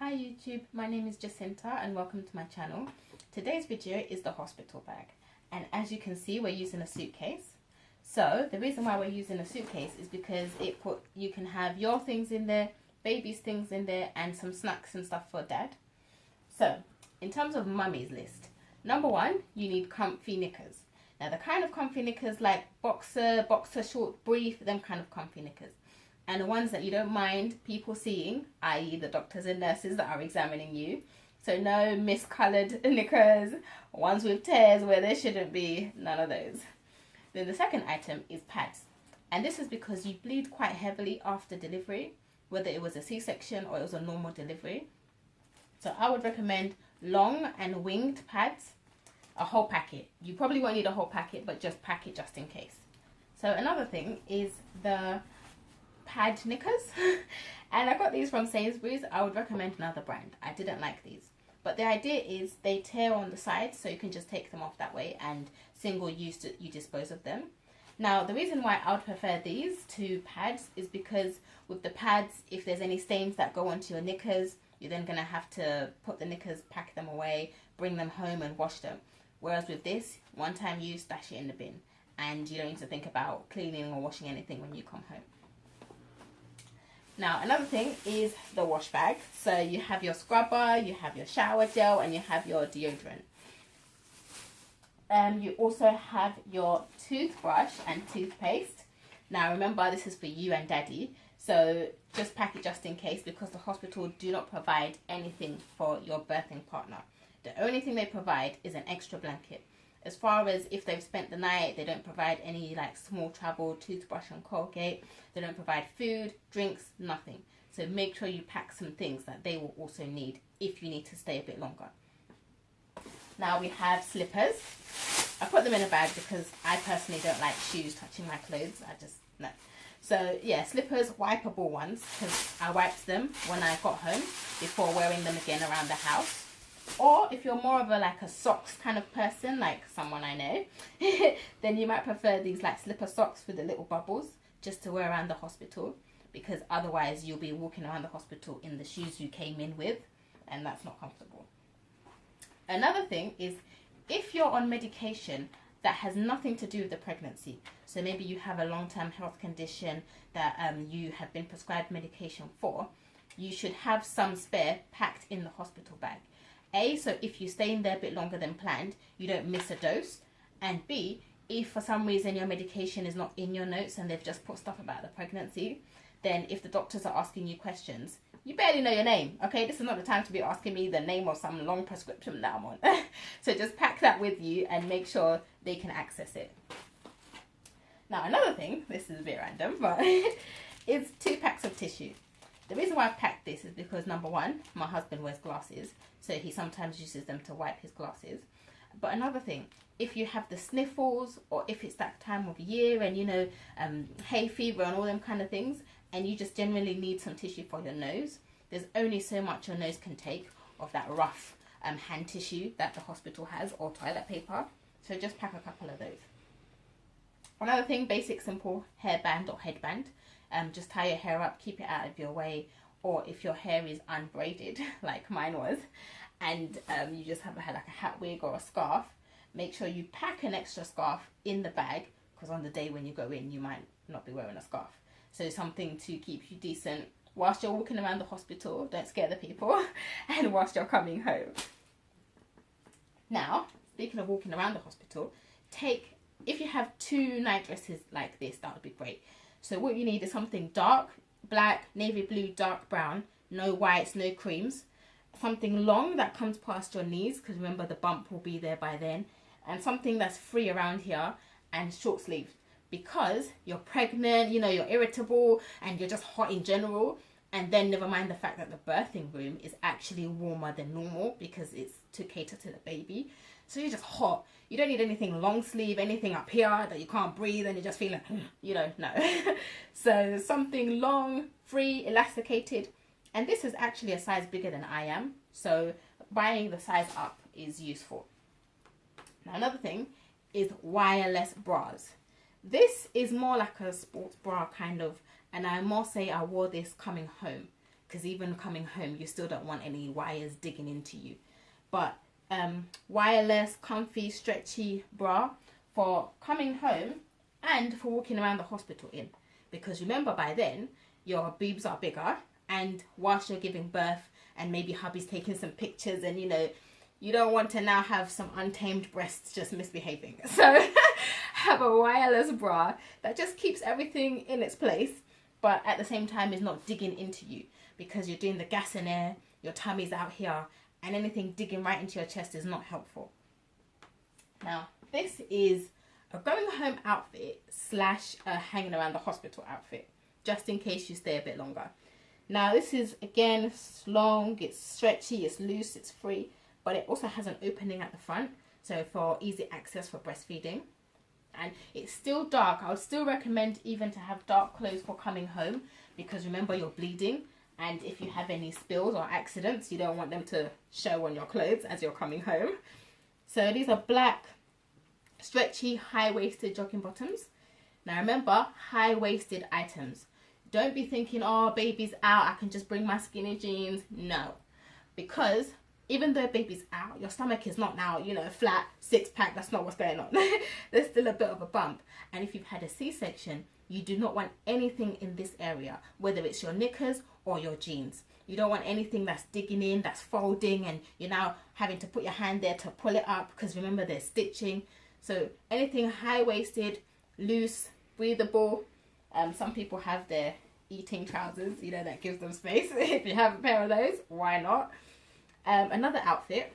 Hi YouTube, my name is Jacinta and welcome to my channel. Today's video is the hospital bag, and as you can see we're using a suitcase. So the reason why we're using a suitcase is because you can have your things in there, baby's things in there, and some snacks and stuff for dad. So in terms of mummy's list, number one, you need comfy knickers. Now the kind of comfy knickers like boxer short brief, them kind of comfy knickers. And the ones that you don't mind people seeing, i.e. the doctors and nurses that are examining you. So no miscoloured knickers, ones with tears where there shouldn't be, none of those. Then the second item is pads. And this is because you bleed quite heavily after delivery, whether it was a C-section or it was a normal delivery. So I would recommend long and winged pads, a whole packet. You probably won't need a whole packet, but just pack it just in case. So another thing is the pad knickers, and I got these from Sainsbury's. I would recommend another brand. I didn't like these, but the idea is they tear on the sides, so you can just take them off that way, and single use you dispose of them. Now the reason why I would prefer these to pads is because with the pads, if there's any stains that go onto your knickers, you're then going to have to put the knickers, pack them away, bring them home and wash them. Whereas with this, one time use, stash it in the bin, and you don't need to think about cleaning or washing anything when you come home. Now another thing is the wash bag. So you have your scrubber, you have your shower gel, and you have your deodorant. You also have your toothbrush and toothpaste. Now remember, this is for you and daddy, so just pack it just in case, because the hospital do not provide anything for your birthing partner. The only thing they provide is an extra blanket. As far as if they've spent the night, they don't provide any like small travel toothbrush and Colgate. They don't provide food, drinks, nothing. So make sure you pack some things that they will also need if you need to stay a bit longer. Now we have slippers. I put them in a bag because I personally don't like shoes touching my clothes. No. So yeah, slippers, wipeable ones, because I wiped them when I got home before wearing them again around the house. Or if you're more of a socks kind of person, like someone I know, then you might prefer these like slipper socks with the little bubbles just to wear around the hospital, because otherwise you'll be walking around the hospital in the shoes you came in with, and that's not comfortable. Another thing is if you're on medication that has nothing to do with the pregnancy, so maybe you have a long-term health condition that you have been prescribed medication for, you should have some spare packed in the hospital bag. A, so if you stay in there a bit longer than planned, you don't miss a dose. And B, if for some reason your medication is not in your notes and they've just put stuff about the pregnancy, then if the doctors are asking you questions, you barely know your name, okay? This is not the time to be asking me the name of some long prescription that I'm on. So just pack that with you and make sure they can access it. Now another thing, this is a bit random, but is 2 packs of tissue. The reason why I've packed this is because, number one, my husband wears glasses, so he sometimes uses them to wipe his glasses. But another thing, if you have the sniffles, or if it's that time of year and hay fever and all them kind of things, and you just generally need some tissue for your nose, there's only so much your nose can take of that rough hand tissue that the hospital has, or toilet paper. So just pack a couple of those. Another thing, basic simple hairband or headband. Just tie your hair up, keep it out of your way, or if your hair is unbraided like mine was, and you just have like a hat wig or a scarf, make sure you pack an extra scarf in the bag, because on the day when you go in you might not be wearing a scarf. So something to keep you decent whilst you're walking around the hospital, don't scare the people, and whilst you're coming home. Now, speaking of walking around the hospital, if you have 2 night dresses like this, that would be great. So what you need is something dark, black, navy blue, dark brown, no whites, no creams. Something long that comes past your knees, because remember the bump will be there by then. And something that's free around here, and short sleeves. Because you're pregnant, you're irritable, and you're just hot in general. And then never mind the fact that the birthing room is actually warmer than normal because it's to cater to the baby. So you're just hot. You don't need anything long sleeve, anything up here that you can't breathe and you're just feeling, no. So something long, free, elasticated. And this is actually a size bigger than I am. So buying the size up is useful. Now another thing is wireless bras. This is more like a sports bra kind of, and I must say I wore this coming home. because even coming home, you still don't want any wires digging into you. But wireless, comfy, stretchy bra for coming home and for walking around the hospital in. Because remember, by then, your boobs are bigger, and whilst you're giving birth and maybe hubby's taking some pictures, and you know, you don't want to now have some untamed breasts just misbehaving. So have a wireless bra that just keeps everything in its place, but at the same time is not digging into you, because you're doing the gas and air, your tummy's out here, and anything digging right into your chest is not helpful. Now, this is a going home outfit slash a hanging around the hospital outfit, just in case you stay a bit longer. Now, this is, again, it's long, it's stretchy, it's loose, it's free, but it also has an opening at the front, so for easy access for breastfeeding. And it's still dark. I would still recommend even to have dark clothes for coming home, because remember, you're bleeding, and if you have any spills or accidents, you don't want them to show on your clothes as you're coming home. So these are black, stretchy, high-waisted jogging bottoms. Now remember, high-waisted items. Don't be thinking, oh, baby's out, I can just bring my skinny jeans. No, because even though baby's out, your stomach is not now, you know, flat, six-pack. That's not what's going on. There's still a bit of a bump. And if you've had a C-section, you do not want anything in this area, whether it's your knickers or your jeans. You don't want anything that's digging in, that's folding, and you're now having to put your hand there to pull it up, because remember, there's stitching. So anything high-waisted, loose, breathable. Some people have their eating trousers, you know, that gives them space. If you have a pair of those, why not? Another outfit,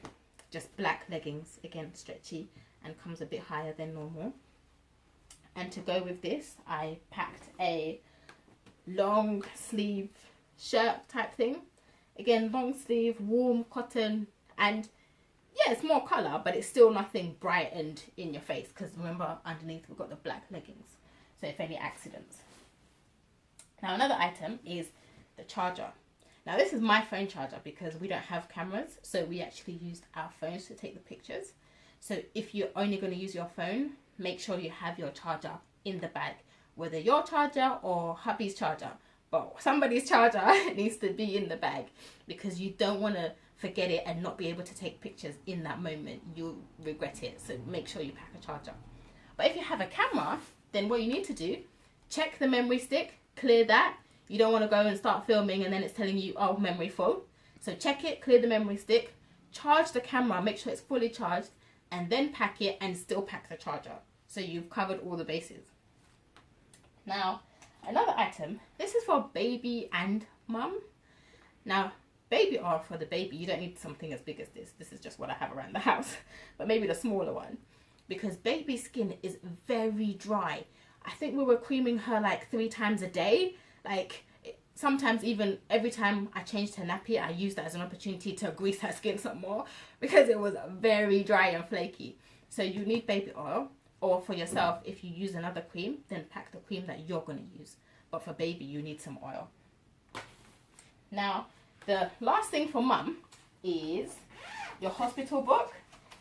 just black leggings, again stretchy and comes a bit higher than normal. And to go with this, I packed a long sleeve shirt type thing. Again, long sleeve, warm cotton, and yeah, it's more colour, but it's still nothing bright and in your face, because remember, underneath we've got the black leggings, so if any accidents. Now, another item is the charger. Now, this is my phone charger, because we don't have cameras, so we actually used our phones to take the pictures. So if you're only going to use your phone, make sure you have your charger in the bag, whether your charger or hubby's charger, but somebody's charger needs to be in the bag, because you don't want to forget it and not be able to take pictures in that moment. You'll regret it, so make sure you pack a charger. But if you have a camera, then what you need to do, check the memory stick, clear that. You don't want to go and start filming and then it's telling you, oh, memory full. So check it, clear the memory stick, charge the camera, make sure it's fully charged, and then pack it and still pack the charger. So you've covered all the bases. Now, another item, this is for baby and mum. Now, baby oil for the baby, you don't need something as big as this. This is just what I have around the house, but maybe the smaller one, because baby skin is very dry. I think we were creaming her like 3 times a day. Like, sometimes even every time I changed her nappy, I used that as an opportunity to grease her skin some more, because it was very dry and flaky. So you need baby oil, or for yourself, if you use another cream, then pack the cream that you're going to use. But for baby, you need some oil. Now, the last thing for mum is your hospital book.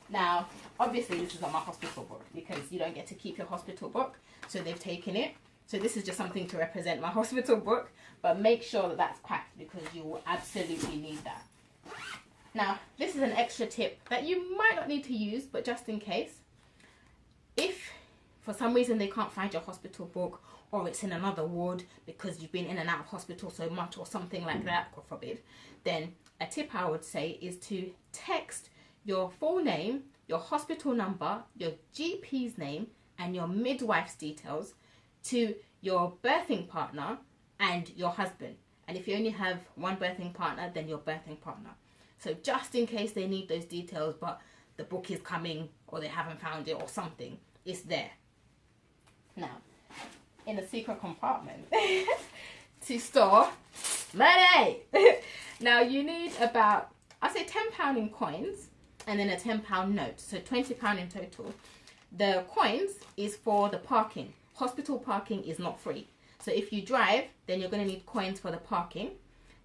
Now, obviously, this is not my hospital book, because you don't get to keep your hospital book, so they've taken it. So this is just something to represent my hospital book, but make sure that that's packed, because you will absolutely need that. Now, this is an extra tip that you might not need to use, but just in case. If for some reason they can't find your hospital book, or it's in another ward because you've been in and out of hospital so much or something like that, God forbid, then a tip I would say is to text your full name, your hospital number, your GP's name, and your midwife's details to your birthing partner and your husband. And if you only have one birthing partner, then your birthing partner. So just in case they need those details, but the book is coming or they haven't found it or something, it's there. Now, in a secret compartment to store money. Now, you need about, I'd say £10 in coins and then a £10 note. So £20 in total. The coins is for the parking. Hospital parking is not free. So if you drive, then you're going to need coins for the parking.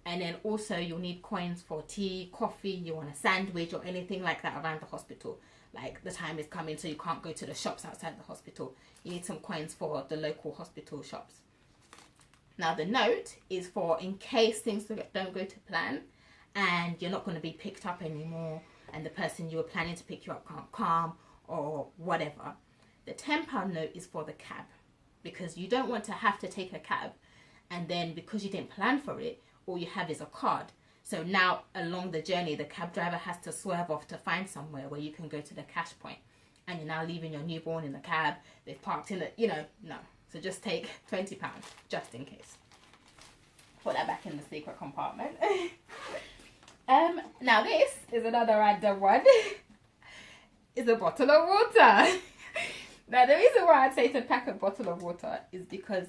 And then also you'll need coins for tea, coffee, you want a sandwich or anything like that around the hospital. Like the time is coming, so you can't go to the shops outside the hospital. You need some coins for the local hospital shops. Now the note is for in case things don't go to plan and you're not going to be picked up anymore and the person you were planning to pick you up can't come or whatever. The £10 note is for the cab, because you don't want to have to take a cab and then because you didn't plan for it, all you have is a card. So now along the journey, the cab driver has to swerve off to find somewhere where you can go to the cash point. And you're now leaving your newborn in the cab. They've parked in the, no. So just take £20 just in case. Put that back in the secret compartment. Now this is another random one. Is a bottle of water. Now the reason why I'd say to pack a bottle of water is because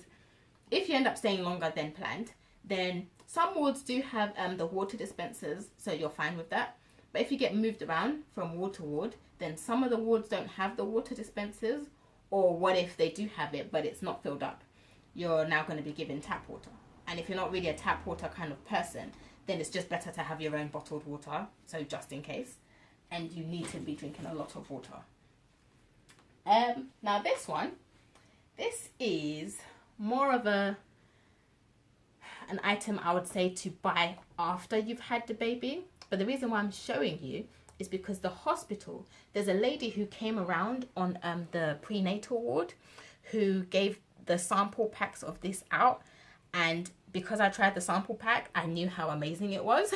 if you end up staying longer than planned, then some wards do have the water dispensers, so you're fine with that. But if you get moved around from ward to ward, then some of the wards don't have the water dispensers, or what if they do have it but it's not filled up? You're now going to be given tap water. And if you're not really a tap water kind of person, then it's just better to have your own bottled water, so just in case. And you need to be drinking a lot of water. Now this is more of an item I would say to buy after you've had the baby. But the reason why I'm showing you is because the hospital, there's a lady who came around on the prenatal ward who gave the sample packs of this out, and because I tried the sample pack, I knew how amazing it was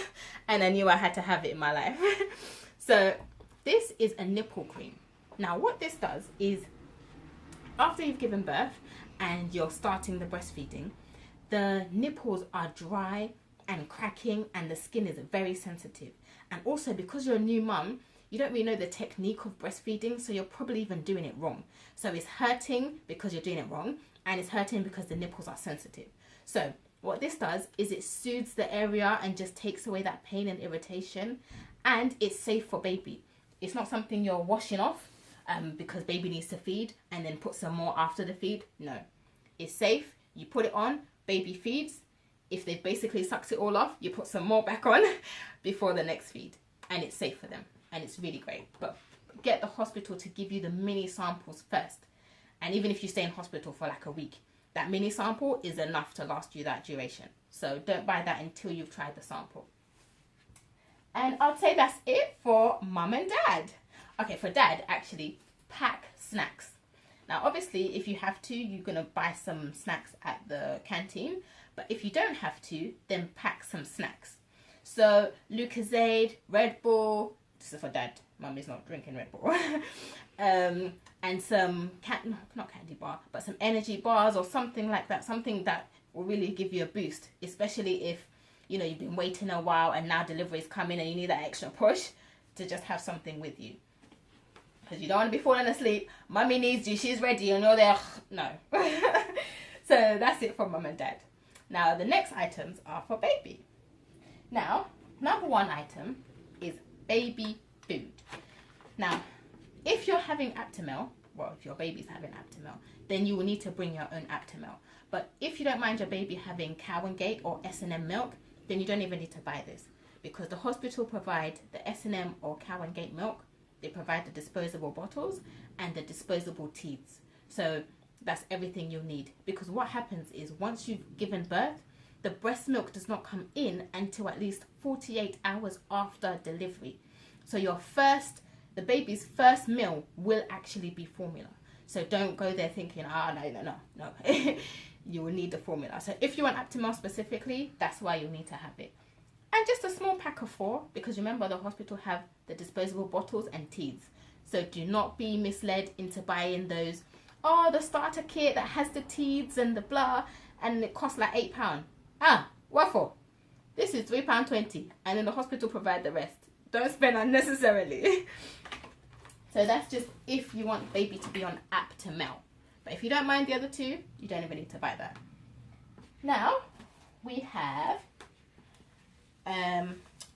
and I knew I had to have it in my life. So this is a nipple cream. Now what this does is, after you've given birth and you're starting the breastfeeding, the nipples are dry and cracking and the skin is very sensitive. And also because you're a new mum, you don't really know the technique of breastfeeding, so you're probably even doing it wrong. So it's hurting because you're doing it wrong, and it's hurting because the nipples are sensitive. So what this does is it soothes the area and just takes away that pain and irritation, and it's safe for baby. It's not something you're washing off because baby needs to feed and then put some more after the feed. No, it's safe. You put it on, baby feeds. If they've basically sucked it all off, you put some more back on before the next feed, and it's safe for them and it's really great. But get the hospital to give you the mini samples first, and even if you stay in hospital for like a week, that mini sample is enough to last you that duration. So don't buy that until you've tried the sample. And I'd say that's it for mum and dad. Okay, for dad, actually, pack snacks. Now, obviously, if you have to, you're going to buy some snacks at the canteen. But if you don't have to, then pack some snacks. So, Lucozade, Red Bull, this is for dad. Mum is not drinking Red Bull. And some, not candy bar, but some energy bars or something like that. Something that will really give you a boost, especially if, you've been waiting a while and now delivery is coming and you need that extra push, to just have something with you. Because you don't want to be falling asleep. Mummy needs you. She's ready and you're there. No. So that's it for mum and dad. Now the next items are for baby. Now, number one item is baby food. Now, if you're having Aptamil, well, if your baby's having Aptamil, then you will need to bring your own Aptamil. But if you don't mind your baby having Cow and Gate or S&M milk, then you don't even need to buy this, because the hospital provide the S&M or Cow and Gate milk. They provide the disposable bottles and the disposable teats. So that's everything you'll need, because what happens is once you've given birth, the breast milk does not come in until at least 48 hours after delivery. So the baby's first meal will actually be formula. So don't go there thinking, no. You will need the formula. So if you want Aptamil specifically, that's why you'll need to have it. And just a small pack of 4, because remember the hospital have the disposable bottles and teats. So do not be misled into buying those, the starter kit that has the teats and the blah, and it costs like £8. What for? This is £3.20, and then the hospital provide the rest. Don't spend unnecessarily. So that's just if you want baby to be on Aptamil. But if you don't mind the other two, you don't even need to buy that. Now, we have,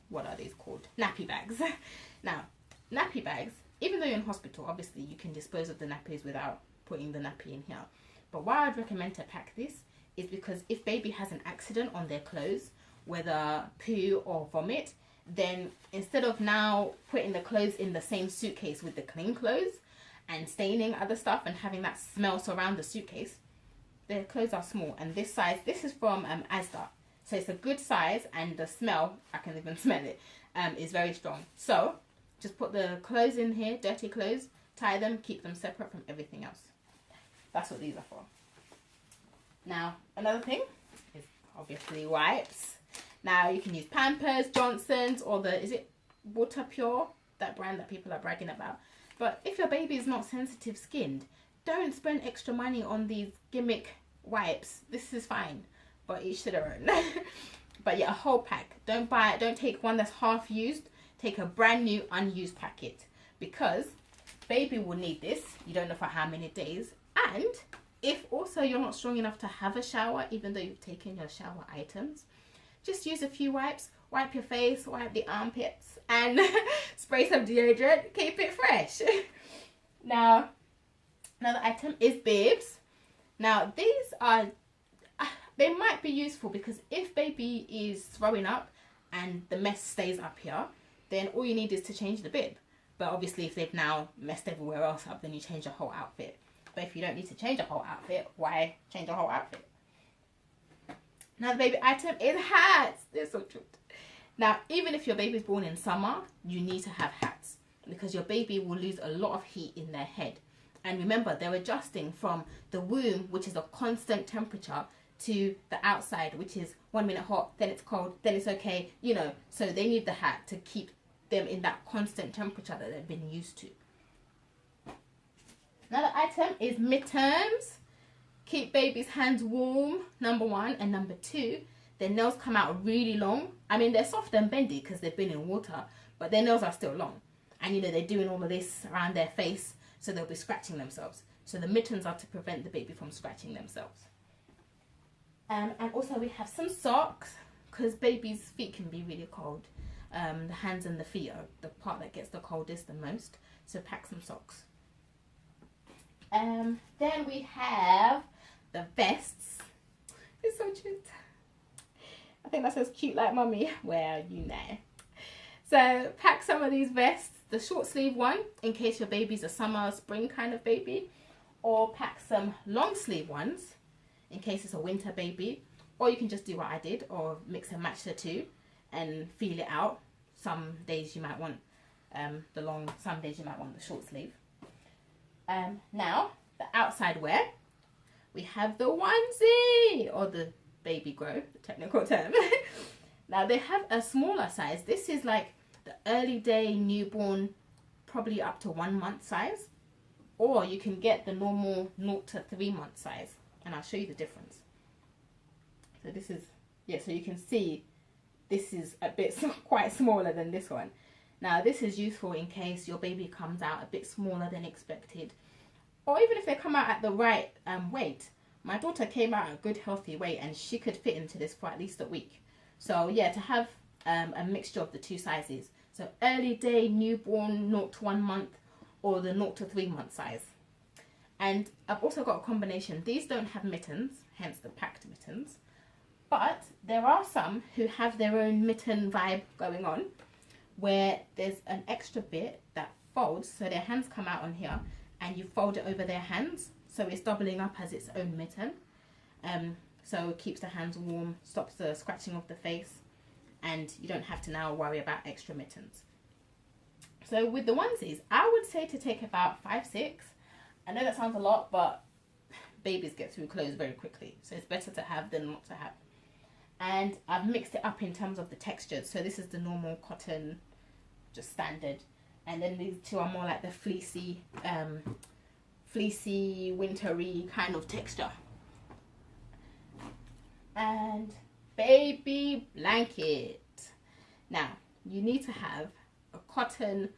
what are these called? Nappy bags. Now, nappy bags, even though you're in hospital, obviously you can dispose of the nappies without putting the nappy in here. But why I'd recommend to pack this is because if baby has an accident on their clothes, whether poo or vomit, then instead of now putting the clothes in the same suitcase with the clean clothes and staining other stuff and having that smell surround the suitcase, their clothes are small, and this size, this is from Asda, so it's a good size, and the smell, I can even smell it, is very strong. So just put the clothes in here, dirty clothes, tie them, keep them separate from everything else. That's what these are for. Now another thing is obviously wipes. Now you can use Pampers, Johnson's, or the, is it Water Pure, that brand that people are bragging about. But if your baby is not sensitive skinned, don't spend extra money on these gimmick wipes. This is fine, but each to their own. But yeah, a whole pack. Don't take one that's half used. Take a brand new unused packet, because baby will need this. You don't know for how many days. And if also you're not strong enough to have a shower, even though you've taken your shower items, just use a few wipes. Wipe your face, wipe the armpits, and spray some deodorant. Keep it fresh. Now, another item is bibs. Now, these are, they might be useful because if baby is throwing up and the mess stays up here, then all you need is to change the bib. But obviously, if they've now messed everywhere else up, then you change the whole outfit. But if you don't need to change a whole outfit, why change a whole outfit? Another baby item is hats. They're so cute. Now, even if your baby's born in summer, you need to have hats, because your baby will lose a lot of heat in their head. And remember, they're adjusting from the womb, which is a constant temperature, to the outside, which is 1 minute hot, then it's cold, then it's okay, you know. So they need the hat to keep them in that constant temperature that they've been used to. Another item is mittens. Keep baby's hands warm, number one, and number two, their nails come out really long. I mean, they're soft and bendy because they've been in water, but their nails are still long. And you know, they're doing all of this around their face, so they'll be scratching themselves. So the mittens are to prevent the baby from scratching themselves. And also we have some socks, because baby's feet can be really cold. The hands and the feet are the part that gets the coldest the most, so pack some socks. Then we have the vests. It's so cute. I think that says cute like mummy. Well, you know. So pack some of these vests. The short sleeve one, in case your baby's a summer, spring kind of baby. Or pack some long sleeve ones, in case it's a winter baby. Or you can just do what I did, or mix and match the two and feel it out. Some days you might want the long, some days you might want the short sleeve. Now, the outside wear, we have the onesie, or the baby grow, the technical term. Now they have a smaller size. This is like the early day newborn, probably up to 1 month size. Or you can get the normal 0 to 3 month size, and I'll show you the difference. So this is, yeah, so you can see this is a bit quite smaller than this one. Now this is useful in case your baby comes out a bit smaller than expected, or even if they come out at the right weight. My daughter came out at a good healthy weight and she could fit into this for at least a week. So yeah, to have a mixture of the two sizes. So early day newborn 0 to 1 month, or the 0 to 3 month size. And I've also got a combination. These don't have mittens, hence the packed mittens. But there are some who have their own mitten vibe going on, where there's an extra bit that folds, so their hands come out on here, and you fold it over their hands, so it's doubling up as its own mitten. So it keeps the hands warm, stops the scratching of the face, and you don't have to now worry about extra mittens. So with the onesies, I would say to take about 5, 6. I know that sounds a lot, but babies get through clothes very quickly, so it's better to have than not to have. And I've mixed it up in terms of the textures. So this is the normal cotton, just standard, and then these two are more like the fleecy, wintry kind of texture. And baby blanket. Now you need to have a cotton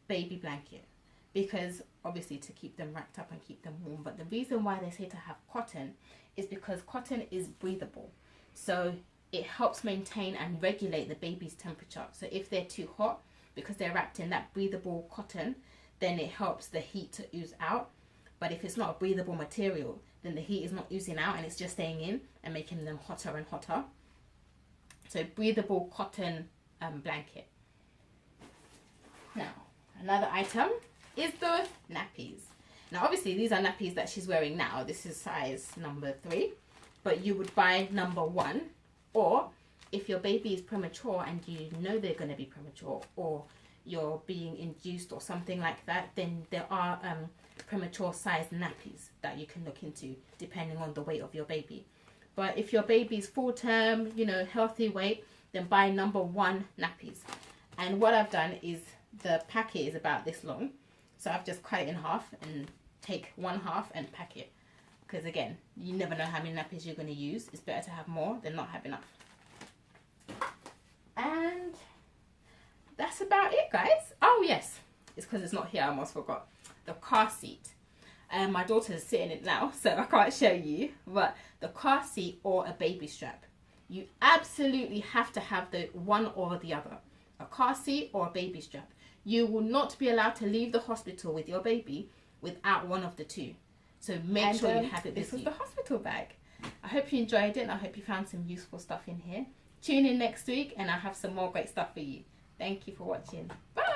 baby blanket, because obviously to keep them wrapped up and keep them warm. But the reason why they say to have cotton is because cotton is breathable. So it helps maintain and regulate the baby's temperature. So if they're too hot, because they're wrapped in that breathable cotton, then it helps the heat to ooze out. But if it's not a breathable material, then the heat is not oozing out and it's just staying in and making them hotter and hotter. So breathable cotton blanket. Now, another item is the nappies. Now obviously these are nappies that she's wearing now. This is size number 3, but you would buy number 1. Or if your baby is premature and you know they're going to be premature, or you're being induced or something like that, then there are premature size nappies that you can look into depending on the weight of your baby. But if your baby's full term, you know, healthy weight, then buy number 1 nappies. And what I've done is, the packet is about this long, so I've just cut it in half and take 1/2 and pack it, because again, you never know how many nappies you're going to use. It's better to have more than not have enough. And that's about it, guys. Oh yes, it's because it's not here, I almost forgot. The car seat. My daughter's sitting in it now, so I can't show you, but the car seat or a baby strap, you absolutely have to have the one or the other, a car seat or a baby strap. You will not be allowed to leave the hospital with your baby without one of the two, so make sure you have it with you. This was the hospital bag. I hope you enjoyed it, and I hope you found some useful stuff in here. Tune in next week and I'll have some more great stuff for you. Thank you for watching. Bye.